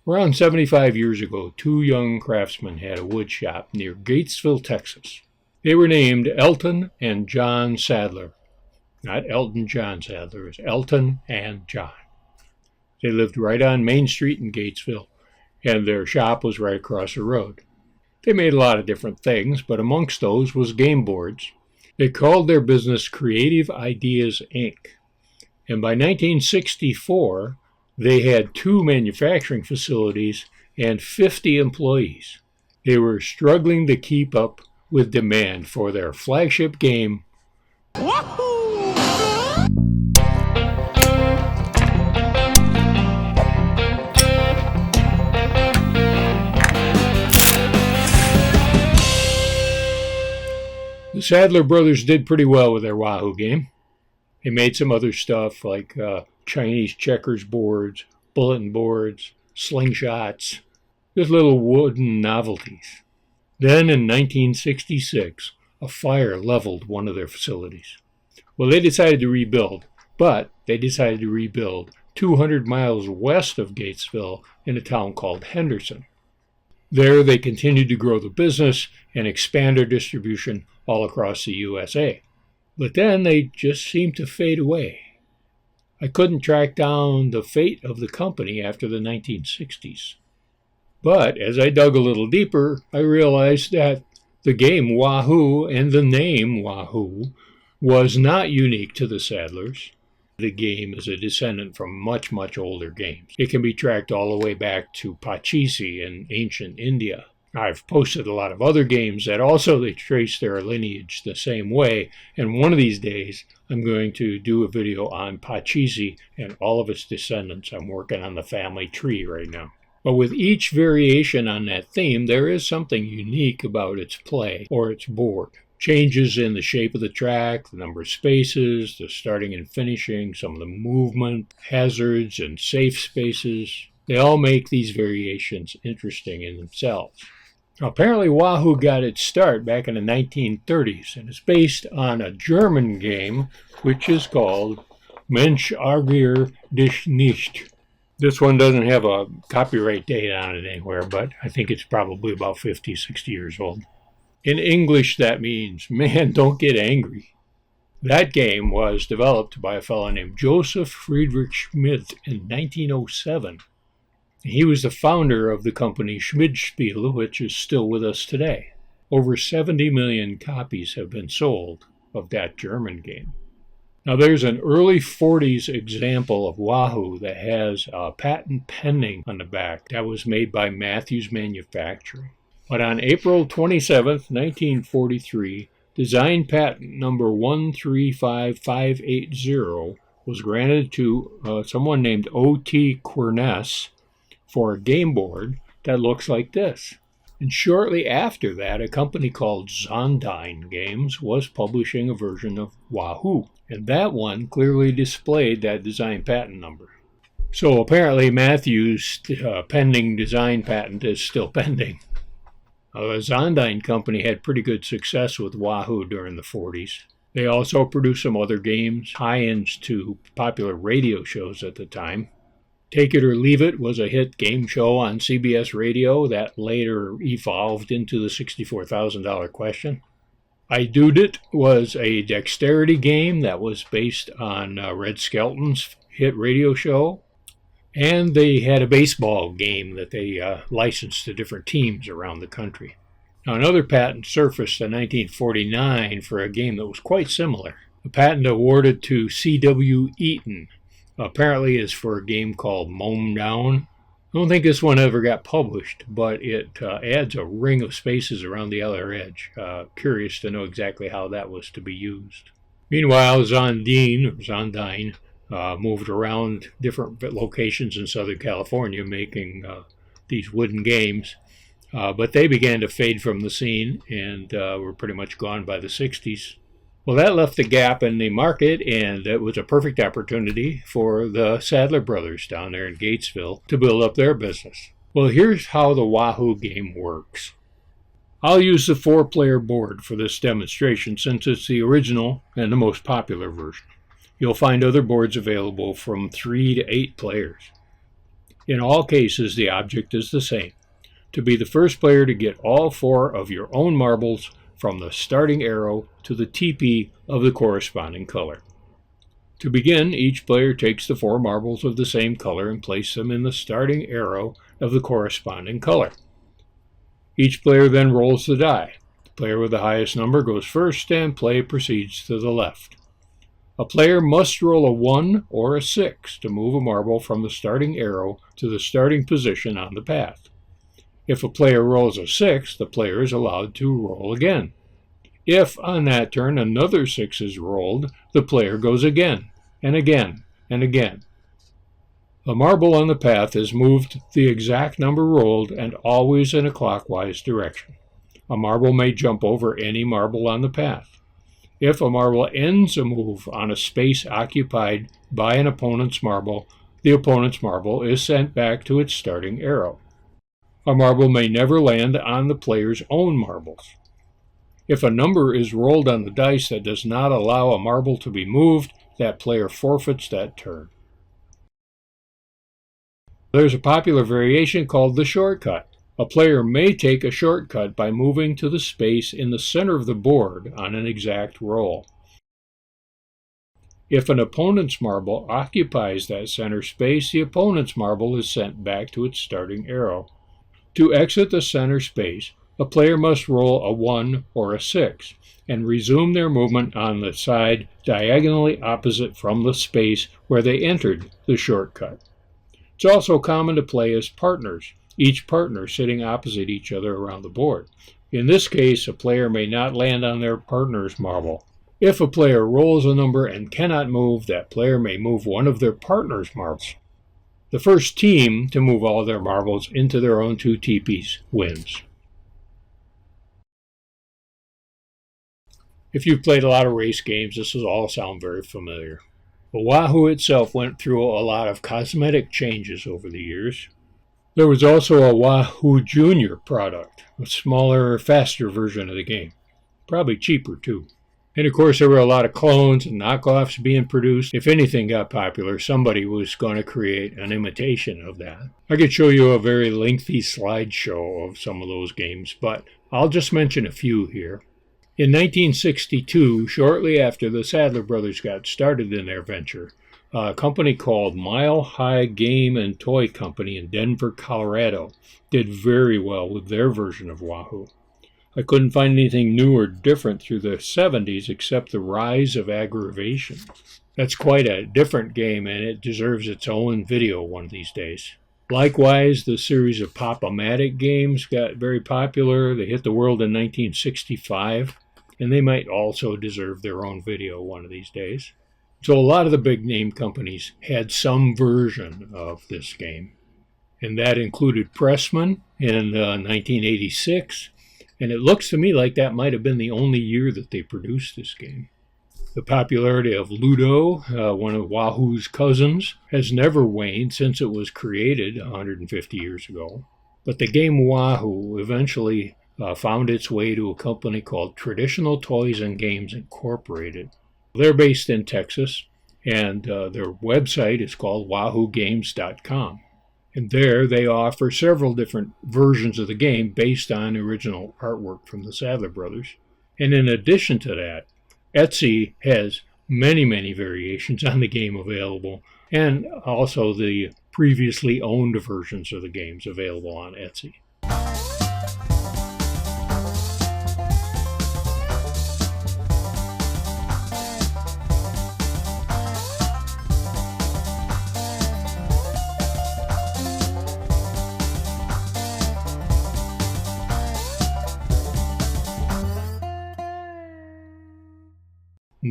Around 75 years ago, two young craftsmen had a wood shop near Gatesville, Texas. They were named Elton and John Sadler. Not Elton John Sadler, it's Elton and John. They lived right on Main Street in Gatesville, and their shop was right across the road. They made a lot of different things, but amongst those was game boards. They called their business Creative Ideas, Inc. And by 1964, they had 2 manufacturing facilities and 50 employees. They were struggling to keep up with demand for their flagship game, Wahoo! The Sadler brothers did pretty well with their Wahoo game. They made some other stuff like Chinese checkers boards, bulletin boards, slingshots, just little wooden novelties. Then in 1966, a fire leveled one of their facilities. Well, they decided to rebuild, but they decided to rebuild 200 miles west of Gatesville in a town called Henderson. There, they continued to grow the business and expand their distribution all across the USA. But then they just seemed to fade away. I couldn't track down the fate of the company after the 1960s. But as I dug a little deeper, I realized that the game Wahoo and the name Wahoo was not unique to the Sadlers. The game is a descendant from much, much older games. It can be tracked all the way back to Pachisi in ancient India. I've posted a lot of other games that also they trace their lineage the same way, and one of these days I'm going to do a video on Pachisi and all of its descendants. I'm working on the family tree right now. But with each variation on that theme, there is something unique about its play or its board. Changes in the shape of the track, the number of spaces, the starting and finishing, some of the movement, hazards, and safe spaces. They all make these variations interesting in themselves. Now, apparently Wahoo got its start back in the 1930s, and it's based on a German game which is called Mensch ärgere dich nicht. This one doesn't have a copyright date on it anywhere, but I think it's probably about 50, 60 years old. In English, that means, man, don't get angry. That game was developed by a fellow named Joseph Friedrich Schmidt in 1907. He was the founder of the company Schmidspiele, which is still with us today. Over 70 million copies have been sold of that German game. Now, there's an early 40s example of Wahoo that has a patent pending on the back. That was made by Matthews Manufacturing. But on April 27, 1943, design patent number 135580 was granted to someone named O.T. Querness for a game board that looks like this. And shortly after that, a company called Zondyne Games was publishing a version of Wahoo, and that one clearly displayed that design patent number. So apparently Matthews' pending design patent is still pending. The Zondyne company had pretty good success with Wahoo during the 40s. They also produced some other games, tie-ins to popular radio shows at the time. Take It or Leave It was a hit game show on CBS Radio that later evolved into the $64,000 question. I Do'd It was a dexterity game that was based on Red Skelton's hit radio show. And they had a baseball game that they licensed to different teams around the country. Now, another patent surfaced in 1949 for a game that was quite similar. A patent awarded to C.W. Eaton apparently is for a game called Mown Down. I don't think this one ever got published, but it adds a ring of spaces around the other edge. Curious to know exactly how that was to be used. Meanwhile, Zondyne moved around different locations in Southern California making these wooden games. But they began to fade from the scene and were pretty much gone by the 60s. Well, that left a gap in the market, and it was a perfect opportunity for the Sadler brothers down there in Gatesville to build up their business. Well, here's how the Wahoo game works. I'll use the 4-player board for this demonstration since it's the original and the most popular version. You'll find other boards available from 3 to 8 players. In all cases, the object is the same: to be the first player to get all 4 of your own marbles from the starting arrow to the teepee of the corresponding color. To begin, each player takes the 4 marbles of the same color and places them in the starting arrow of the corresponding color. Each player then rolls the die. The player with the highest number goes first, and play proceeds to the left. A player must roll a 1 or a 6 to move a marble from the starting arrow to the starting position on the path. If a player rolls a 6, the player is allowed to roll again. If, on that turn, another 6 is rolled, the player goes again, and again, and again. A marble on the path is moved the exact number rolled and always in a clockwise direction. A marble may jump over any marble on the path. If a marble ends a move on a space occupied by an opponent's marble, the opponent's marble is sent back to its starting arrow. A marble may never land on the player's own marbles. If a number is rolled on the dice that does not allow a marble to be moved, that player forfeits that turn. There's a popular variation called the shortcut. A player may take a shortcut by moving to the space in the center of the board on an exact roll. If an opponent's marble occupies that center space, the opponent's marble is sent back to its starting arrow. To exit the center space, a player must roll a 1 or a 6 and resume their movement on the side diagonally opposite from the space where they entered the shortcut. It's also common to play as partners, each partner sitting opposite each other around the board. In this case, a player may not land on their partner's marble. If a player rolls a number and cannot move, that player may move one of their partner's marbles. The first team to move all their marbles into their own 2 teepees wins. If you've played a lot of race games, this will all sound very familiar. But Wahoo itself went through a lot of cosmetic changes over the years. There was also a Wahoo Junior product, a smaller, faster version of the game. Probably cheaper, too. And of course, there were a lot of clones and knockoffs being produced. If anything got popular, somebody was going to create an imitation of that. I could show you a very lengthy slideshow of some of those games, but I'll just mention a few here. In 1962, shortly after the Sadler brothers got started in their venture, a company called Mile High Game and Toy Company in Denver, Colorado, did very well with their version of Wahoo. I couldn't find anything new or different through the 70s except the rise of aggravation. That's quite a different game, and it deserves its own video one of these days. Likewise, the series of Pop-O-Matic games got very popular. They hit the world in 1965, and they might also deserve their own video one of these days. So a lot of the big name companies had some version of this game, and that included Pressman in 1986, and it looks to me like that might have been the only year that they produced this game. The popularity of Ludo, one of Wahoo's cousins, has never waned since it was created 150 years ago. But the game Wahoo eventually found its way to a company called Traditional Toys and Games Incorporated. They're based in Texas, and their website is called wahoogames.com. And there they offer several different versions of the game based on original artwork from the Sadler brothers. And in addition to that, Etsy has many, many variations on the game available, and also the previously owned versions of the games available on Etsy.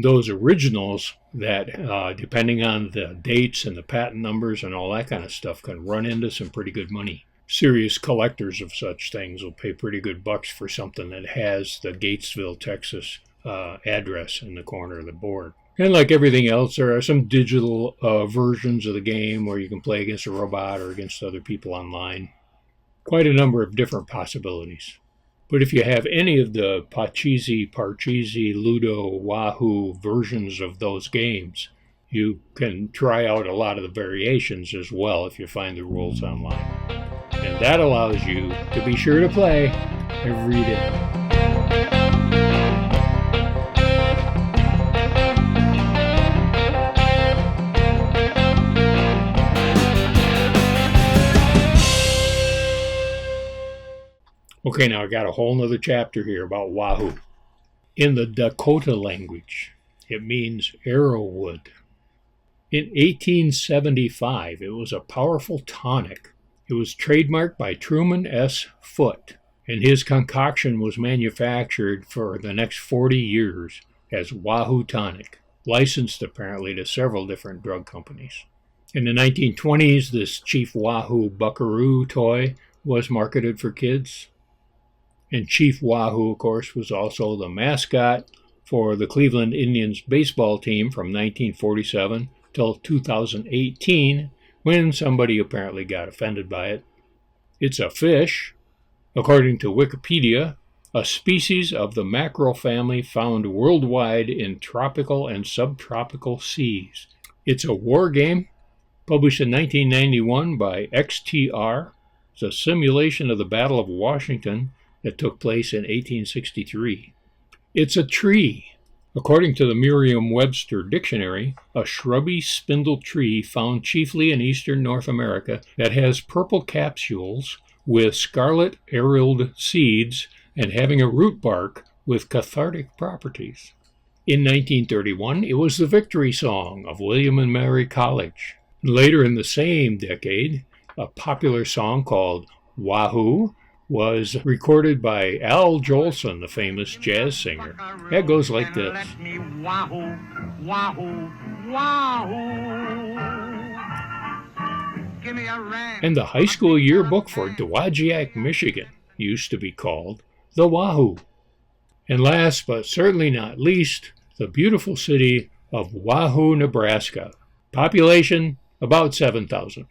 Those originals that, depending on the dates and the patent numbers and all that kind of stuff, can run into some pretty good money. Serious collectors of such things will pay pretty good bucks for something that has the Gatesville, Texas address in the corner of the board. And like everything else, there are some digital versions of the game where you can play against a robot or against other people online. Quite a number of different possibilities. But if you have any of the Parcheesi, Ludo, Wahoo versions of those games, You can try out a lot of the variations as well if you find the rules online. And that allows you to be sure to play every day. Okay, now I got a whole nother chapter here about Wahoo. In the Dakota language, it means arrowwood. In 1875, it was a powerful tonic. It was trademarked by Truman S. Foote, and his concoction was manufactured for the next 40 years as Wahoo Tonic, licensed apparently to several different drug companies. In the 1920s, this Chief Wahoo Buckaroo toy was marketed for kids. And Chief Wahoo, of course, was also the mascot for the Cleveland Indians baseball team from 1947 till 2018, when somebody apparently got offended by it. It's a fish, according to Wikipedia, a species of the mackerel family found worldwide in tropical and subtropical seas. It's a war game, published in 1991 by XTR. It's a simulation of the Battle of Washington that took place in 1863. It's a tree. According to the Merriam-Webster dictionary, a shrubby spindle tree found chiefly in eastern North America that has purple capsules with scarlet arilled seeds and having a root bark with cathartic properties. In 1931, it was the victory song of William and Mary College. Later in the same decade, a popular song called Wahoo was recorded by Al Jolson, the famous jazz singer. That goes like this. Wahoo, wahoo, wahoo. Give me a ring. And the high school yearbook for Dowagiac, Michigan used to be called the Wahoo. And last but certainly not least, the beautiful city of Wahoo, Nebraska. Population about 7,000.